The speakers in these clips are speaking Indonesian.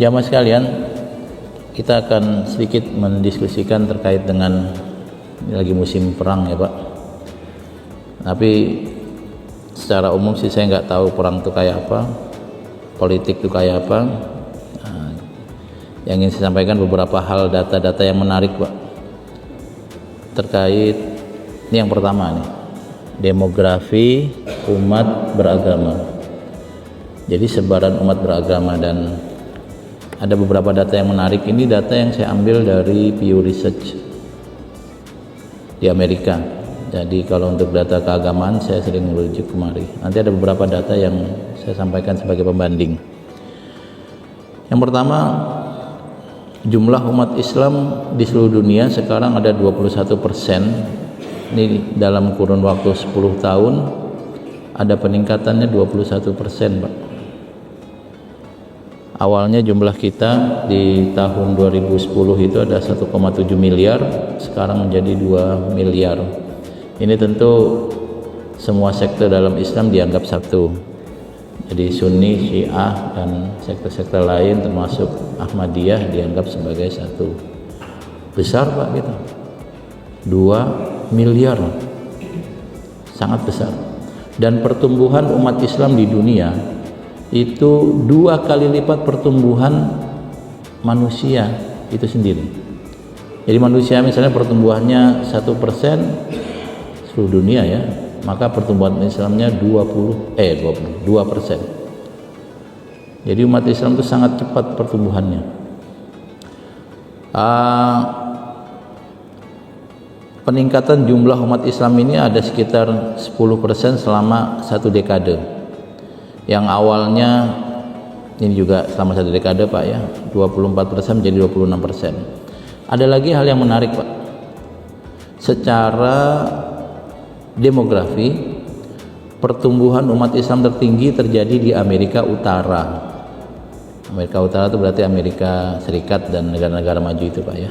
Jamaah sekalian, kita akan sedikit mendiskusikan terkait dengan ini lagi musim perang ya Pak. Tapi secara umum sih saya nggak tahu perang itu kayak apa, politik itu kayak apa. Nah, yang ingin saya sampaikan beberapa hal data-data yang menarik Pak terkait ini. Yang pertama nih, demografi umat beragama. Jadi sebaran umat beragama, dan ada beberapa data yang menarik. Ini data yang saya ambil dari Pew Research di Amerika. Jadi kalau untuk data keagamaan saya sering merujuk kemari. Nanti ada beberapa data yang saya sampaikan sebagai pembanding. Yang pertama, jumlah umat Islam di seluruh dunia sekarang ada 21%. Ini dalam kurun waktu 10 tahun ada peningkatannya 21%, Pak. Awalnya jumlah kita di tahun 2010 itu ada 1,7 miliar, sekarang menjadi 2 miliar. Ini tentu semua sektor dalam Islam dianggap satu. Jadi Sunni, Syiah, dan sektor-sektor lain termasuk Ahmadiyah dianggap sebagai satu. Besar Pak kita, 2 miliar, sangat besar. Dan pertumbuhan umat Islam di dunia itu 2 kali lipat pertumbuhan manusia itu sendiri. Jadi manusia misalnya pertumbuhannya 1% seluruh dunia ya, maka pertumbuhan Islamnya 2%. Jadi umat Islam itu sangat cepat pertumbuhannya. Peningkatan jumlah umat Islam ini ada sekitar 10% selama 1 dekade. Yang awalnya ini juga selama 1 dekade Pak ya, 24% menjadi 26%. Ada lagi hal yang menarik Pak. Secara demografi, pertumbuhan umat Islam tertinggi terjadi di Amerika Utara. Amerika Utara itu berarti Amerika Serikat dan negara-negara maju itu Pak ya.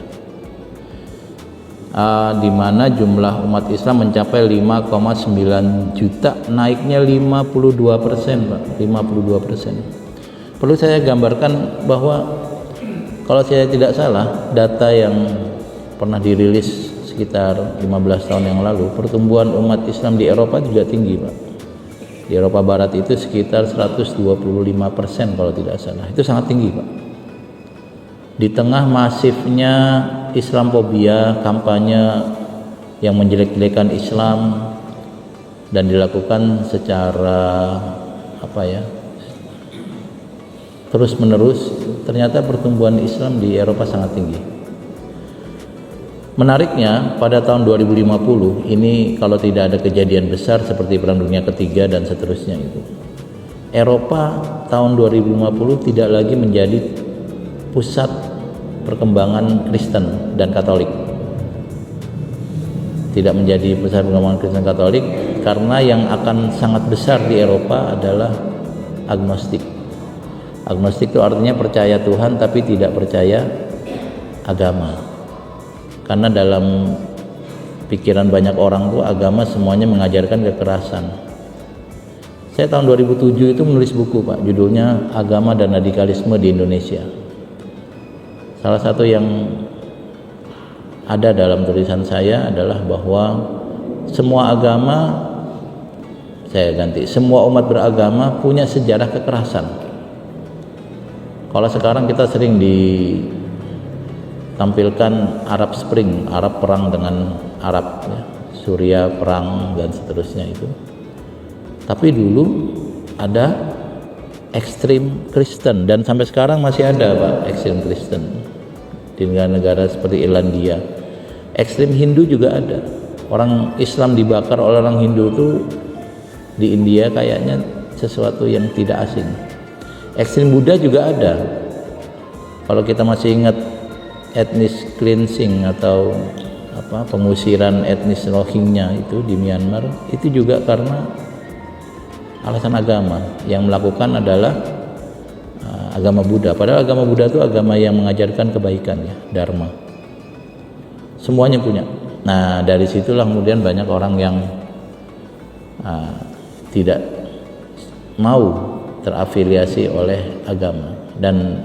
Di mana jumlah umat Islam mencapai 5,9 juta, naiknya 52% Pak, 52%. Perlu saya gambarkan bahwa kalau saya tidak salah, data yang pernah dirilis sekitar 15 tahun yang lalu, pertumbuhan umat Islam di Eropa juga tinggi Pak. Di Eropa Barat itu sekitar 125% kalau tidak salah. Itu sangat tinggi Pak. Di tengah masifnya Islamfobia, kampanye yang menjelek-jelekan Islam dan dilakukan secara terus-menerus, ternyata pertumbuhan Islam di Eropa sangat tinggi. Menariknya pada tahun 2050 ini, kalau tidak ada kejadian besar seperti Perang Dunia Ketiga dan seterusnya itu, Eropa tahun 2050 tidak lagi menjadi pusat perkembangan Kristen dan Katolik. Tidak menjadi pusat perkembangan Kristen dan Katolik, karena yang akan sangat besar di Eropa adalah agnostik. Agnostik itu artinya percaya Tuhan tapi tidak percaya agama. Karena dalam pikiran banyak orang tuh agama semuanya mengajarkan kekerasan. Saya tahun 2007 itu menulis buku Pak, judulnya Agama dan Radikalisme di Indonesia. Salah satu yang ada dalam tulisan saya adalah bahwa semua agama, semua umat beragama punya sejarah kekerasan. Kalau sekarang kita sering ditampilkan Arab Spring, Arab perang dengan Arab ya, Suriah perang dan seterusnya itu. Tapi dulu ada ekstrim Kristen, dan sampai sekarang masih ada Pak ekstrim Kristen di negara-negara seperti Irlandia. Ekstrim Hindu juga ada. Orang Islam dibakar oleh orang Hindu itu di India kayaknya sesuatu yang tidak asing. Ekstrim Buddha juga ada. Kalau kita masih ingat etnis cleansing atau pengusiran etnis Rohingya itu di Myanmar, itu juga karena alasan agama. Yang melakukan adalah agama Buddha. Padahal agama Buddha itu agama yang mengajarkan kebaikan ya, dharma. Semuanya punya. Nah, dari situlah kemudian banyak orang yang tidak mau terafiliasi oleh agama, dan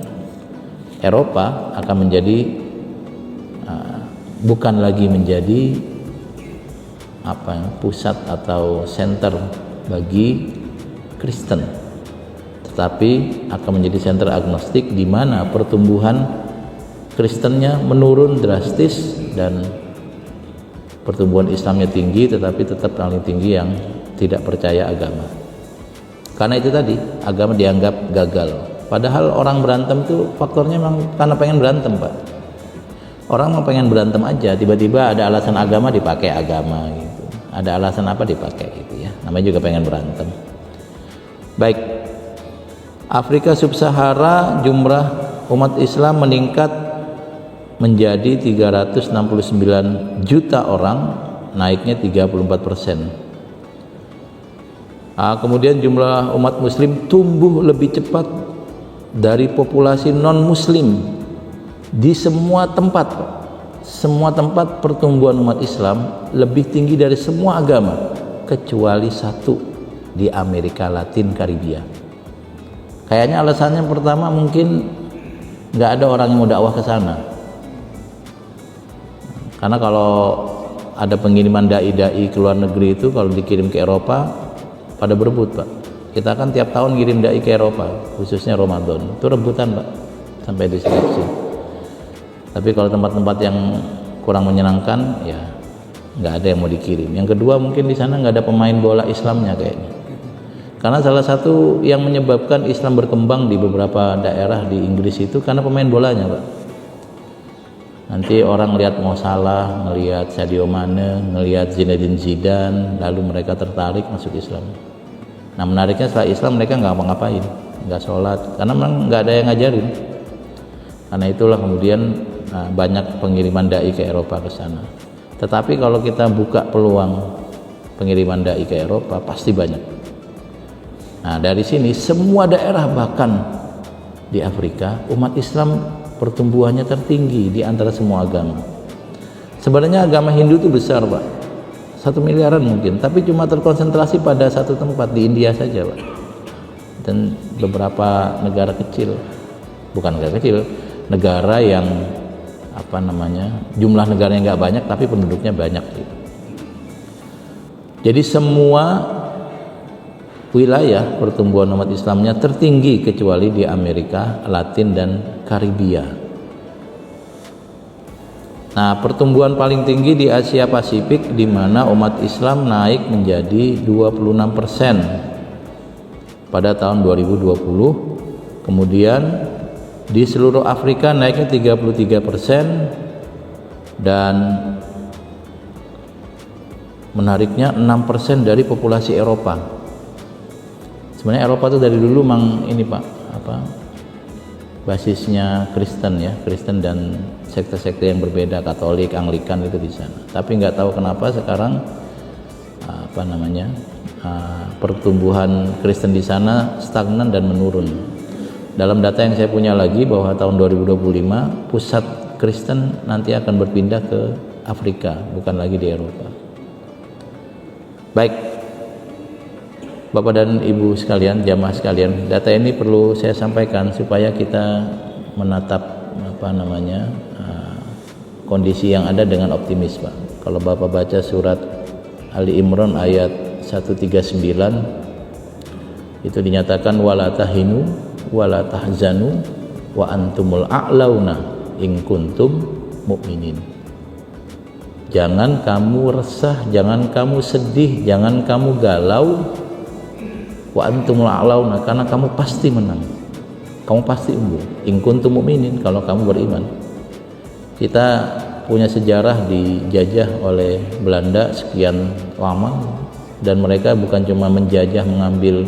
Eropa akan menjadi bukan lagi menjadi pusat atau center bagi Kristen, tetapi akan menjadi center agnostik di mana pertumbuhan Kristennya menurun drastis dan pertumbuhan Islamnya tinggi, tetapi tetap paling tinggi yang tidak percaya agama. Karena itu tadi, agama dianggap gagal. Padahal orang berantem itu faktornya memang karena pengen berantem, Pak. Orang mau pengen berantem aja, tiba-tiba ada alasan agama dipakai agama gitu. Ada alasan apa dipakai gitu ya. Namanya juga pengen berantem. Baik. Afrika Sub-Sahara jumlah umat Islam meningkat menjadi 369 juta orang, naiknya 34%. Kemudian jumlah umat muslim tumbuh lebih cepat dari populasi non-muslim di semua tempat. Semua tempat pertumbuhan umat Islam lebih tinggi dari semua agama kecuali satu, di Amerika Latin Karibia. Kayaknya alasannya pertama mungkin nggak ada orang yang mau dakwah ke sana. Karena kalau ada pengiriman dai-dai ke luar negeri itu kalau dikirim ke Eropa pada berebut, Pak. Kita kan tiap tahun ngirim dai ke Eropa, khususnya Ramadan. Itu rebutan, Pak, sampai diseleksi. Tapi kalau tempat-tempat yang kurang menyenangkan, ya nggak ada yang mau dikirim. Yang kedua mungkin di sana nggak ada pemain bola Islamnya kayaknya. Karena salah satu yang menyebabkan Islam berkembang di beberapa daerah di Inggris itu karena pemain bolanya, Pak. Nanti orang ngelihat Mo Salah, ngelihat Sadio Mane, ngelihat Zinedine Zidane, lalu mereka tertarik masuk Islam. Nah menariknya setelah Islam mereka nggak ngapa-ngapain, nggak sholat, karena memang nggak ada yang ngajarin. Karena itulah kemudian banyak pengiriman dai ke Eropa ke sana. Tetapi kalau kita buka peluang pengiriman dai ke Eropa pasti banyak. Nah dari sini semua daerah, bahkan di Afrika, umat Islam pertumbuhannya tertinggi di antara semua agama. Sebenarnya agama Hindu itu besar, Pak, 1 miliaran mungkin, tapi cuma terkonsentrasi pada satu tempat di India saja, Pak, dan beberapa negara kecil, bukan negara kecil, negara yang jumlah negaranya nggak banyak tapi penduduknya banyak gitu. Jadi semua wilayah pertumbuhan umat Islamnya tertinggi kecuali di Amerika Latin dan Karibia. Nah, pertumbuhan paling tinggi di Asia Pasifik di mana umat Islam naik menjadi 26% pada tahun 2020. Kemudian di seluruh Afrika naiknya 33% dan menariknya 6% dari populasi Eropa. Sebenarnya Eropa itu dari dulu ini, Pak, basisnya Kristen ya, Kristen dan sekte-sekte yang berbeda, Katolik, Anglikan itu di sana. Tapi nggak tahu kenapa sekarang pertumbuhan Kristen di sana stagnan dan menurun. Dalam data yang saya punya lagi bahwa tahun 2025 pusat Kristen nanti akan berpindah ke Afrika, bukan lagi di Eropa. Baik, Bapak dan Ibu sekalian, jamaah sekalian, data ini perlu saya sampaikan supaya kita menatap kondisi yang ada dengan optimis, Pak. Kalau Bapak baca surat Ali Imran ayat 139 itu dinyatakan wala tahinu wala tahzanu wa antumul a'launa in kuntum mu'minin. Jangan kamu resah, jangan kamu sedih, jangan kamu galau, wa antumul a'launa, karena kamu pasti menang, kamu pasti unggul in kuntum mu'minin, kalau kamu beriman. Kita punya sejarah dijajah oleh Belanda sekian lama dan mereka bukan cuma menjajah, mengambil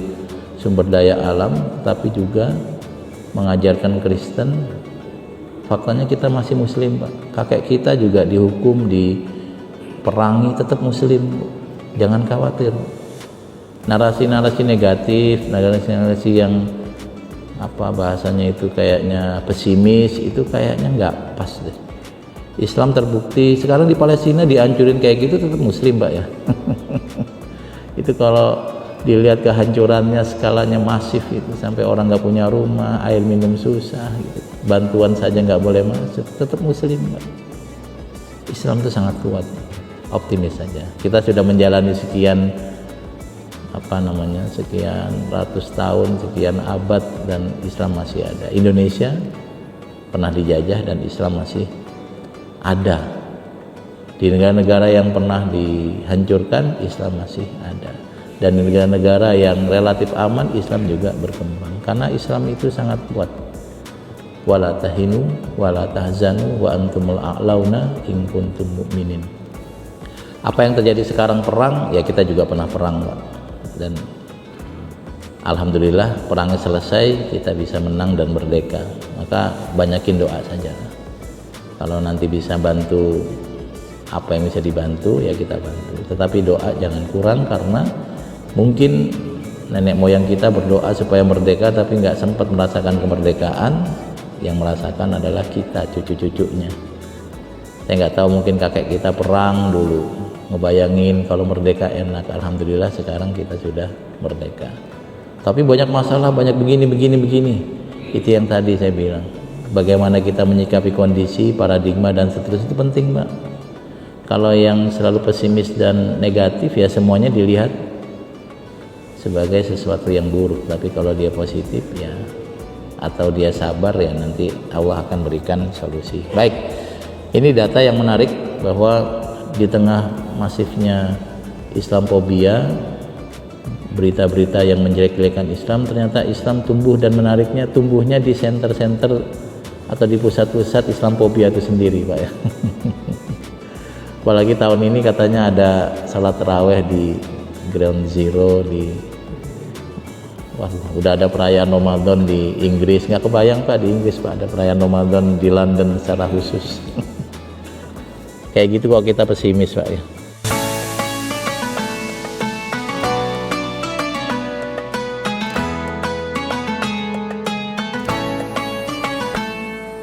sumber daya alam, tapi juga mengajarkan Kristen. Faktanya kita masih Muslim, Pak. Kakek kita juga dihukum, diperangi, tetap Muslim. Jangan khawatir. Narasi-narasi negatif, narasi-narasi yang bahasanya itu kayaknya pesimis, itu kayaknya nggak pas deh. Islam terbukti sekarang di Palestina dihancurin kayak gitu tetap Muslim, Pak ya. Itu kalau dilihat kehancurannya skalanya masif itu, sampai orang nggak punya rumah, air minum susah gitu. Bantuan saja nggak boleh masuk, tetap muslim Pak. Islam itu sangat kuat, optimis saja. Kita sudah menjalani sekian sekian ratus tahun, sekian abad, dan Islam masih ada. Indonesia pernah dijajah dan Islam masih ada. Di negara-negara yang pernah dihancurkan, Islam masih ada. Dan di negara-negara yang relatif aman, Islam juga berkembang. Karena Islam itu sangat kuat. Wala tahinu wala tahzanu wa antumul a'launa in kuntum mu'minin. Apa yang terjadi sekarang perang, ya kita juga pernah perang, Pak. Dan alhamdulillah perangnya selesai, kita bisa menang dan merdeka. Maka banyakin doa saja. Kalau nanti bisa bantu apa yang bisa dibantu, ya kita bantu. Tetapi doa jangan kurang, karena mungkin nenek moyang kita berdoa supaya merdeka tapi nggak sempat merasakan kemerdekaan. Yang merasakan adalah kita, cucu-cucunya. Saya nggak tahu, mungkin kakek kita perang dulu, ngebayangin kalau merdeka enak. Alhamdulillah sekarang kita sudah merdeka. Tapi banyak masalah, banyak begini. Itu yang tadi saya bilang. Bagaimana kita menyikapi kondisi, paradigma dan seterusnya itu penting, Pak. Kalau yang selalu pesimis dan negatif, ya semuanya dilihat sebagai sesuatu yang buruk. Tapi kalau dia positif, ya, atau dia sabar, ya nanti Allah akan berikan solusi. Baik, ini data yang menarik bahwa di tengah masifnya Islamophobia, berita-berita yang menjelek-jelekan Islam, ternyata Islam tumbuh, dan menariknya tumbuhnya di center-center atau di pusat-pusat Islamophobia itu sendiri, Pak, ya. Apalagi tahun ini katanya ada salat taraweh di Ground Zero udah ada perayaan Ramadan di Inggris. Nggak kebayang, Pak, di Inggris, Pak, ada perayaan Ramadan di London secara khusus. Kayak gitu kok kita pesimis, Pak, ya.